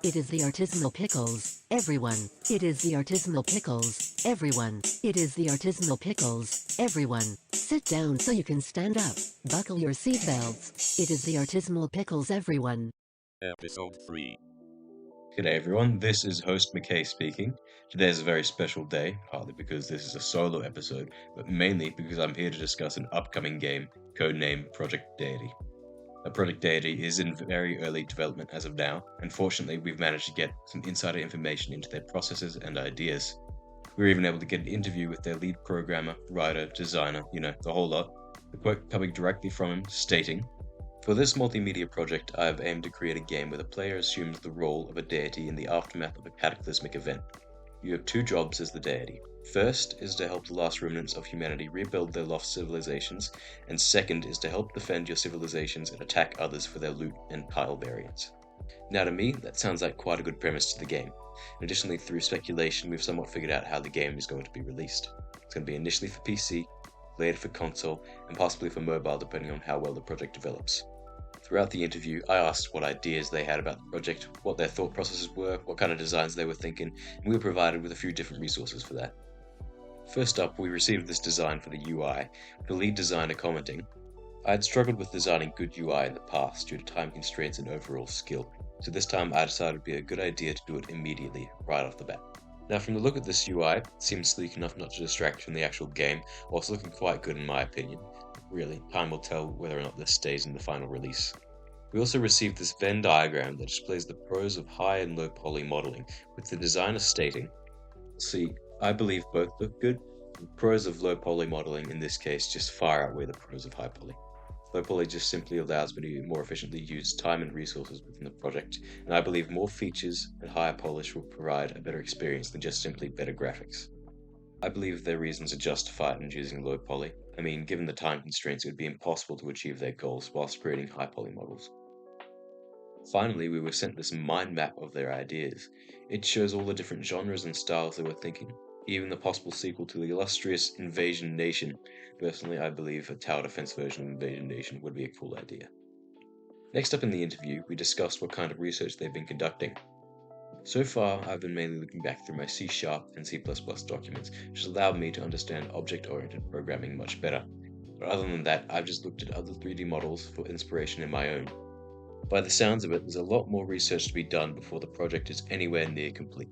It is the Artismal Pickles, everyone. It is the Artismal Pickles, everyone. It is the Artismal Pickles, everyone. Sit down so you can stand up. Buckle your seatbelts. It is the Artismal Pickles, everyone. Episode 3. G'day everyone, this is host McKay speaking. Today is a very special day, partly because this is a solo episode, but mainly because I'm here to discuss an upcoming game, codenamed Project Deity. Project Deity is in very early development as of now, and fortunately we've managed to get some insider information into their processes and ideas. We were even able to get an interview with their lead programmer, writer, designer, the whole lot. The quote coming directly from him, stating, "For this multimedia project, I have aimed to create a game where the player assumes the role of a deity in the aftermath of a cataclysmic event. You have two jobs as the deity. First is to help the last remnants of humanity rebuild their lost civilizations, and second is to help defend your civilizations and attack others for their loot and pile variants." Now to me, that sounds like quite a good premise to the game. Additionally, through speculation, we've somewhat figured out how the game is going to be released. It's going to be initially for PC, later for console, and possibly for mobile depending on how well the project develops. Throughout the interview, I asked what ideas they had about the project, what their thought processes were, what kind of designs they were thinking, and we were provided with a few different resources for that. First up, we received this design for the UI, with the lead designer commenting, "I had struggled with designing good UI in the past due to time constraints and overall skill, so this time I decided it would be a good idea to do it immediately, right off the bat." Now from the look at this UI, it seems sleek enough not to distract from the actual game, whilst looking quite good in my opinion. Really, time will tell whether or not this stays in the final release. We also received this Venn diagram that displays the pros of high and low poly modeling, with the designer stating, "See, I believe both look good. The pros of low poly modeling in this case just far outweigh the pros of high poly. Low poly just simply allows me to more efficiently use time and resources within the project, and I believe more features and higher polish will provide a better experience than just simply better graphics. I believe their reasons are justified in choosing low poly. I mean, given the time constraints, it would be impossible to achieve their goals whilst creating high poly models." Finally, we were sent this mind map of their ideas. It shows all the different genres and styles they were thinking, even the possible sequel to the illustrious Invasion Nation. Personally, I believe a tower defense version of Invasion Nation would be a cool idea. Next up in the interview, we discussed what kind of research they've been conducting. So far, I've been mainly looking back through my C# and C++ documents, which has allowed me to understand object-oriented programming much better. But other than that, I've just looked at other 3D models for inspiration in my own. By the sounds of it, there's a lot more research to be done before the project is anywhere near complete.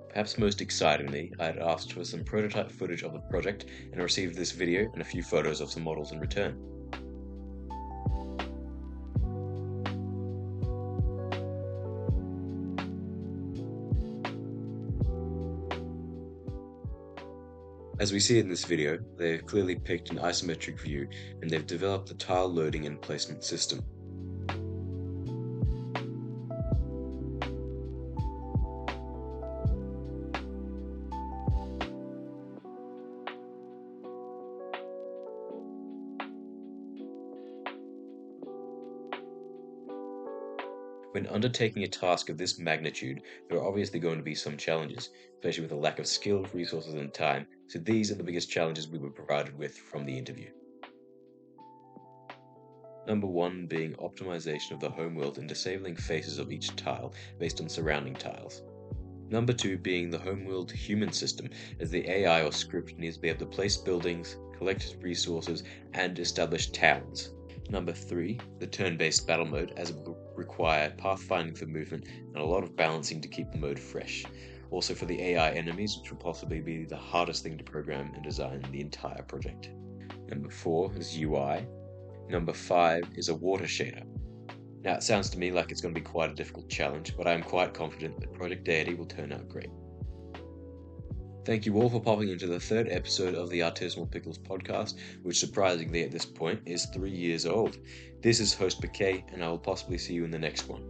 Perhaps most excitingly, I had asked for some prototype footage of the project and received this video and a few photos of some models in return. As we see in this video, they've clearly picked an isometric view and they've developed the tile loading and placement system. When undertaking a task of this magnitude, there are obviously going to be some challenges, especially with a lack of skill, resources, and time, so these are the biggest challenges we were provided with from the interview. Number 1 being optimization of the homeworld and disabling faces of each tile based on surrounding tiles. Number 2 being the homeworld human system, as the AI or script needs to be able to place buildings, collect resources, and establish towns. Number 3, the turn-based battle mode, as it will require pathfinding for movement and a lot of balancing to keep the mode fresh. Also for the AI enemies, which will possibly be the hardest thing to program and design in the entire project. Number 4 is UI. Number 5 is a water shader. Now it sounds to me like it's going to be quite a difficult challenge, but I am quite confident that Project Deity will turn out great. Thank you all for popping into the third episode of the Artismal Pickles podcast, which surprisingly at this point is 3 years old. This is host McKay, and I will possibly see you in the next one.